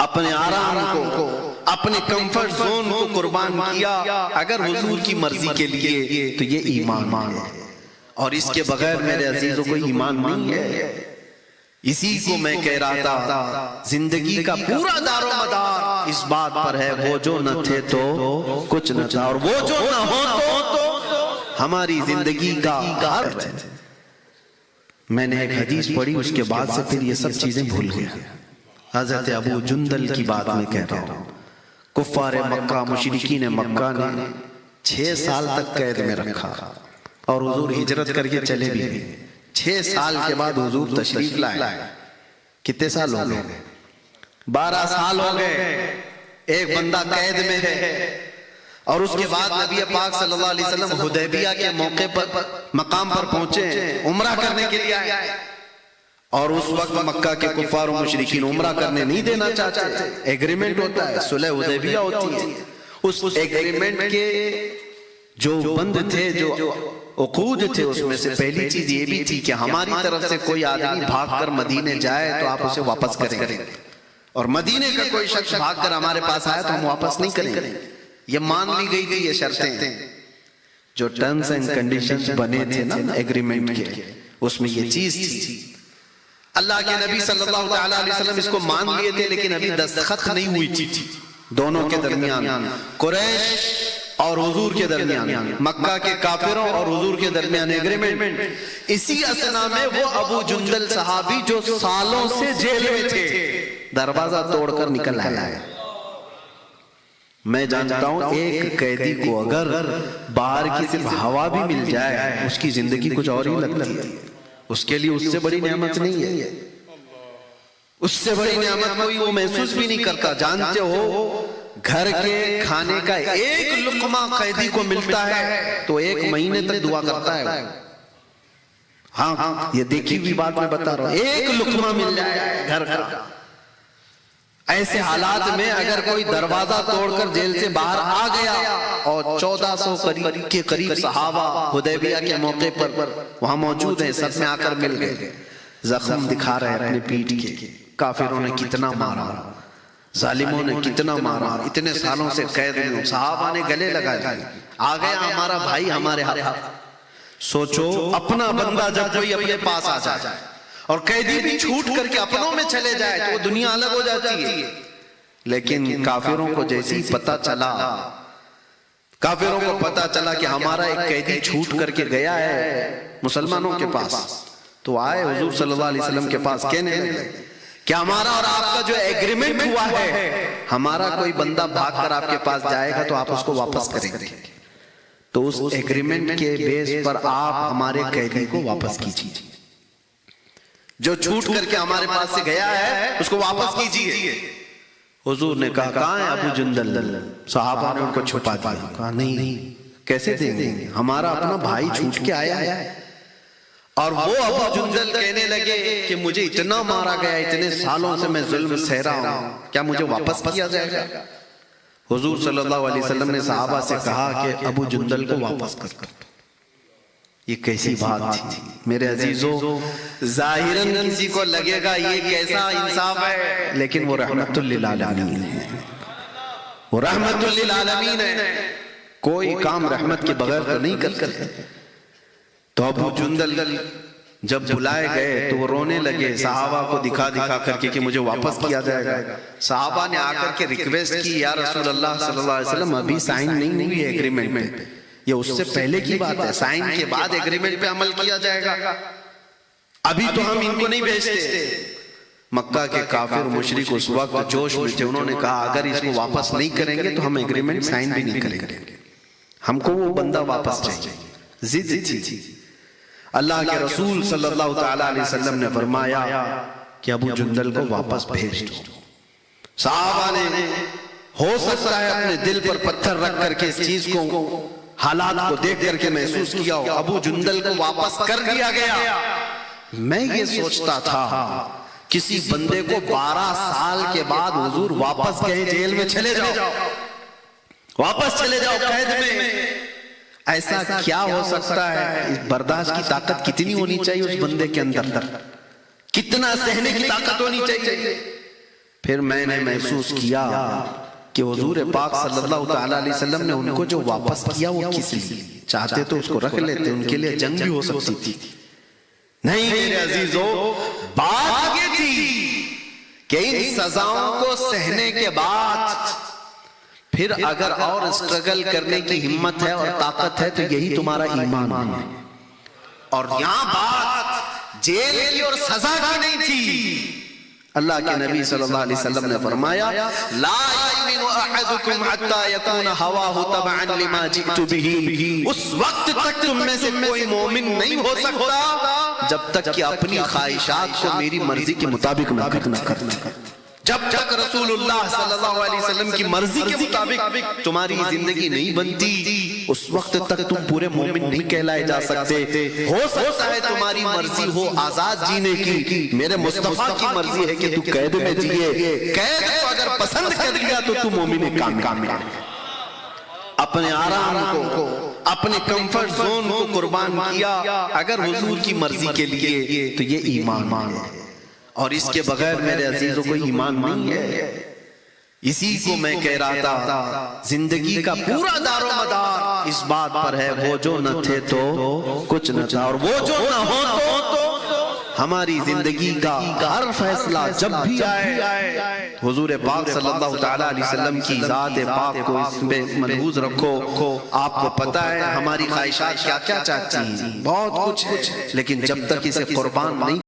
اپنے آرام کو، اپنے کمفرٹ زون کو قربان کیا اگر حضور کی مرضی کے لیے، تو یہ ایمان ہے۔ اور اس کے بغیر میرے عزیزوں کوئی ایمان نہیں ہے۔ اسی کو میں کہہ رہا تھا، زندگی کا پورا دار و مدار اس بات پر ہے، وہ جو نہ تھے تو کچھ نہ تھا، اور وہ جو نہ ہو تو ہماری زندگی کا غرض ہے۔ میں نے ایک حدیث پڑھی، اس کے بعد سے پھر یہ سب چیزیں بھول گیا۔ حضرت ابو جندل کی بات میں کہہ رہا ہوں۔ کفار مکہ، مشرکین مکہ نے 6 سال تک قید میں رکھا، اور حضور ہجرت کر کے چلے بھی گئے۔ 6 سال کے بعد حضور تشریف لائے۔ کتنے سال ہو گئے؟ 12 سال ہو گئے۔ ایک بندہ قید میں ہے، اور اس کے بعد نبی پاک صلی اللہ علیہ وسلم حدیبیہ کے موقع پر مقام پر پہنچے، عمرہ کرنے کے لیے آئے، اور اس وقت مکہ کے کفار و مشرکین عمرہ کرنے نہیں دینا چاہتے۔ ایگریمنٹ ہوتا ہے، صلح حدیبیہ ہوتی ہے۔ اس ایگریمنٹ کے جو بند تھے، جو عقود تھے، اس میں سے پہلی چیز یہ بھی تھی کہ ہماری طرف سے کوئی آدمی بھاگ کر مدینے جائے تو آپ اسے واپس کریں گے، اور مدینے کا کوئی شخص بھاگ کر ہمارے پاس آیا تو ہم واپس نہیں کریں گے۔ یہ مان لی گئی تھی یہ شرطیں، جو ٹرمز اینڈ کنڈیشنز بنے تھے نا ایگریمنٹ کے، اس میں یہ چیز تھی۔ اللہ کے نبی صلی اللہ علیہ وسلم اس کو مان لیے تھے، لیکن ابھی دستخط نہیں ہوئی تھی دونوں کے درمیان، قریش اور حضور کے درمیان، مکہ کے کافروں اور حضور کے درمیان ایگریمنٹ۔ اسی اثنا میں وہ ابو جندل صحابی جو سالوں سے جیل میں تھے، دروازہ توڑ کر نکل آیا ہے۔ میں جانتا ہوں ایک قیدی کو اگر باہر کی صرف ہوا بھی مل جائے، اس کی زندگی کچھ اور ہی لگتی ہے۔ اس کے لیے اس سے بڑی نعمت نہیں ہے، اس سے بڑی نعمت کوئی وہ محسوس بھی نہیں کرتا۔ جانتے ہو گھر کے کھانے کا ایک لقمہ قیدی کو ملتا ہے تو 1 مہینے تک دعا کرتا ہے۔ ہاں، یہ دیکھی ہوئی بات میں بتا رہا ہوں، 1 لقمہ مل جائے گھر کا۔ ایسے حالات میں اگر کوئی دروازہ توڑ کر جیل سے باہر آ گیا، اور 1400 کے قریب صحابہ حدیبیہ کے موقع پر وہاں موجود ہیں، سب میں آ کر مل گئے، زخم دکھا رہے اپنے پیٹھ کے، کافروں نے کتنا مارا، ظالموں نے کتنا مارا، اتنے سالوں سے قید میں، صحابہ نے گلے لگا لیے، آ گیا ہمارا بھائی ہمارے ہاتھ۔ سوچو اپنا بندہ جب کوئی اپنے پاس آ جائے اور قیدی بھی چھوٹ کر کے اپنوں میں چلے جائے تو وہ دنیا الگ ہو جاتی ہے۔ لیکن کافروں کو جیسی پتہ چلا کہ ہمارا ایک قیدی چھوٹ کر کے گیا ہے مسلمانوں کے پاس، تو آئے حضور صلی اللہ علیہ وسلم کے پاس کہنے لگے کہ ہمارا اور آپ کا جو ایگریمنٹ ہوا ہے، ہمارا کوئی بندہ بھاگ کر آپ کے پاس جائے گا تو آپ اس کو واپس کریں گے، تو اس ایگریمنٹ کے بیس پر آپ ہمارے قیدی کو واپس کیجیے، جو چھوٹ کر کے ہمارے پاس سے گیا ہے اس کو واپس کیجیے۔ حضور نے کہا کہاں ہے ابو جندل؟ صحابہ نے ان کو چھپا دیا، کہا نہیں کیسے دیں گے، ہمارا اپنا بھائی چھوٹ کے آیا ہے۔ اور وہ ابو جندل کہنے لگے کہ مجھے اتنا مارا گیا، اتنے سالوں سے میں ظلم سہ رہا ہوں، کیا مجھے واپس کیا جائے گا؟ حضور صلی اللہ علیہ وسلم نے صحابہ سے کہا کہ ابو جندل کو واپس کر دو۔ یہ کیسی بات تھی میرے عزیزوں، ظاہراً کسی کو لگے گا یہ کیسا انصاف ہے، لیکن وہ رحمت للعالمین ہے، وہ رحمت للعالمین ہے، کوئی کام رحمت کے بغیر تو نہیں کرتے۔ تو ابو جندل جب بلائے گئے تو وہ رونے لگے، صحابہ کو دکھا کر کے کہ مجھے واپس کیا جائے گا۔ صحابہ نے آ کر کے ریکویسٹ کی، یا رسول اللہ صلی اللہ علیہ وسلم ابھی سائن نہیں ہوئی ہے ایگریمنٹ میں، یہ اس سے پہلے کی بات ہے، سائن کے بعد ایگریمنٹ پہ عمل کیا جائے گا، ابھی تو ہم ان کو نہیں بھیجتے۔ مکہ کے کافر مشرک اس وقت جوش میں تھے، انہوں نے کہا اگر اس کو واپس نہیں کریں گے تو ہم ایگریمنٹ سائن بھی نہیں کریں گے، ہم کو وہ بندہ واپس چاہیے، ضد تھی۔ اللہ کے رسول صلی اللہ تعالی علیہ وسلم نے فرمایا کہ ابو جندل کو واپس بھیج دو۔ صحابہ نے ہو سکتا ہے اپنے دل پر پتھر رکھ کر کے اس چیز کو، حالات کو دیکھ کر کے محسوس کیا ہو، ابو جندل کو واپس کر دیا گیا۔ میں یہ سوچتا تھا کسی بندے کو 12 سال کے بعد حضور واپس کہیں جیل میں چلے جاؤ، واپس چلے جاؤ قید میں، ایسا کیا ہو سکتا ہے؟ برداشت کی طاقت کتنی ہونی چاہیے اس بندے کے اندر، کتنا سہنے کی طاقت ہونی چاہیے؟ پھر میں نے محسوس کیا کہ حضور پاک صلی اللہ تعالیٰ علیہ وسلم نے ان کو جو واپس کیا وہ کس لیے؟ چاہتے تو اس کو رکھ لیتے، ان کے لیے جنگ بھی ہو سکتی تھی۔ نہیں میرے عزیزو، بات یہ تھی کہ ان سزاؤں کو سہنے کے بعد پھر اگر اور اسٹرگل کرنے کی ہمت ہے اور طاقت ہے تو یہی تمہارا ایمان ہے۔ اور یہاں بات جیل کی اور سزا کی نہیں تھی۔ اللہ کے نبی صلی اللہ علیہ وسلم نے فرمایا لا یؤمن احدکم حتی یکون ہواہ تبعا لما جئت بہ، اس وقت تک تم میں سے کوئی مومن نہیں ہو سکتا جب تک کہ اپنی خواہشات کو میری مرضی کے مطابق نہ کرنا۔ جب تک رسول اللہ صلی اللہ علیہ وسلم کی مرضی کے مطابق تمہاری زندگی نہیں بنتی، اس وقت تک تم پورے مومن نہیں کہلائے جا سکتے۔ ہو سکتا ہے تمہاری مرضی ہو آزاد جینے کی، میرے مصطفیٰ کی مرضی ہے کہ تو قید میں جیے، قید کو اگر پسند کر لیا تو تو مومن کامل ہے۔ اپنے آرام کو، اپنے کمفرٹ زون کو قربان کیا اگر حضور کی مرضی کے لیے، تو یہ ایمان ہے۔ اور اس کے بغیر میرے عزیزوں کو ایمان نہیں ہے۔ اسی کو میں کہہ رہا تھا، زندگی کا پورا دار و مدار اس بات پر ہے، وہ جو نہ تھے تو کچھ نہ تھا، اور وہ جو نہ ہو تو ہماری زندگی کا ہر فیصلہ جب بھی آئے حضور پاک صلی اللہ تعالیٰ علیہ وسلم کی ذات پاک کو اس پہ ملحوظ رکھو۔ آپ کو پتہ ہے ہماری خواہشات کیا کیا چاہتی ہیں، بہت کچھ ہے، لیکن جب تک اسے قربان نہیں